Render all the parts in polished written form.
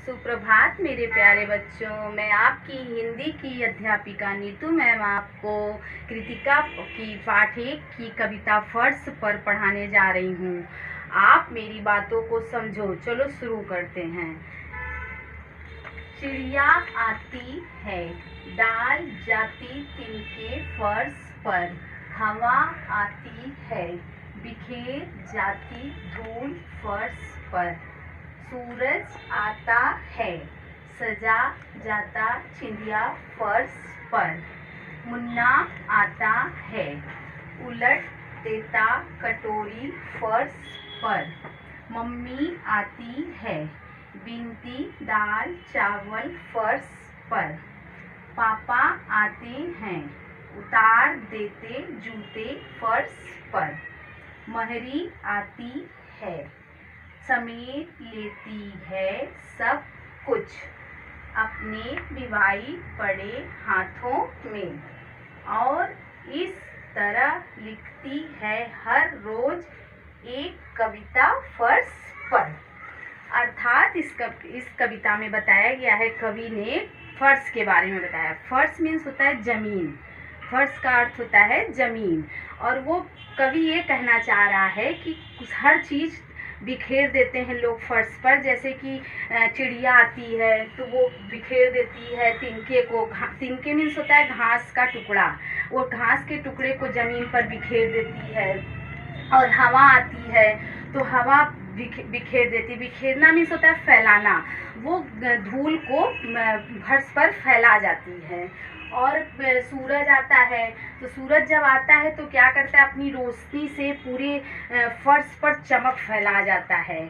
सुप्रभात मेरे प्यारे बच्चों। मैं आपकी हिंदी की अध्यापिका नीतू मैम आपको कृतिका की पाठ 1 की कविता फर्श पर पढ़ाने जा रही हूँ। आप मेरी बातों को समझो। चलो शुरू करते हैं। चिड़िया आती है, डाल जाती तिनके फर्श पर, हवा आती है, बिखेर जाती धूल फर्श पर, सूरज आता है, सजा जाता चिड़िया फर्श पर, मुन्ना आता है, उलट देता कटोरी फर्श पर, मम्मी आती है, बीनती दाल चावल फर्श पर, पापा आते हैं, उतार देते जूते फर्श पर, महरी आती है, समेट लेती है सब कुछ, अपने बिवाई पड़े हाथों में, और इस तरह लिखती है हर रोज एक कविता फर्श पर। अर्थात इस कविता में बताया गया है, कवि ने फर्श के बारे में बताया। फर्श मीन्स होता है जमीन, फर्श का अर्थ होता है जमीन। और वो कवि ये कहना चाह रहा है कि हर चीज़ बिखेर देते हैं लोग फर्श पर। जैसे कि चिड़िया आती है तो वो बिखेर देती है तिनके को। तिनके मीन्स होता है घास का टुकड़ा, वो घास के टुकड़े को ज़मीन पर बिखेर देती है। और हवा आती है तो हवा बिखेर देती। बिखेरना मीन्स होता है फैलाना, वो धूल को फर्श पर फैला जाती है। और सूरज आता है तो सूरज जब आता है तो क्या करता है, अपनी रोशनी से पूरे फर्श पर चमक फैला जाता है।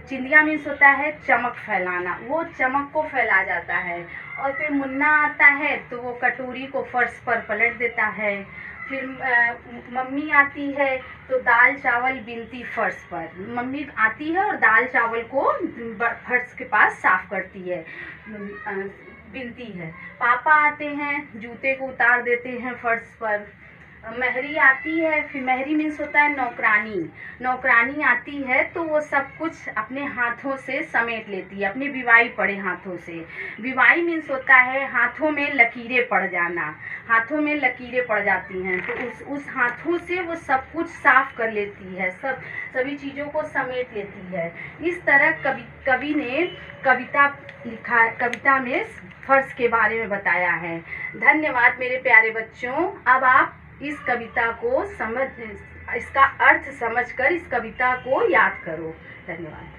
चिंदिया मीन्स होता है चमक फैलाना, वो चमक को फैला जाता है। और फिर मुन्ना आता है तो वो कटोरी को फर्श पर पलट देता है। फिर मम्मी आती है तो दाल चावल बीनती फर्श पर। मम्मी आती है और दाल चावल को फर्श के पास साफ करती है, बीनती है। पापा आते हैं, जूते को उतार देते हैं फर्श पर। महरी आती है, फिर महरी मीन्स होता है नौकरानी। नौकरानी आती है तो वो सब कुछ अपने हाथों से समेट लेती है, अपने बिवाई पड़े हाथों से। बिवाई मीन्स होता है हाथों में लकीरें पड़ जाना, हाथों में लकीरें पड़ जाती हैं तो उस हाथों से वो सब कुछ साफ कर लेती है, सभी चीज़ों को समेट लेती है। इस तरह कवि ने कविता लिखा, कविता में फर्श के बारे में बताया है। धन्यवाद मेरे प्यारे बच्चों। अब आप इस कविता को इसका अर्थ समझकर इस कविता को याद करो। धन्यवाद।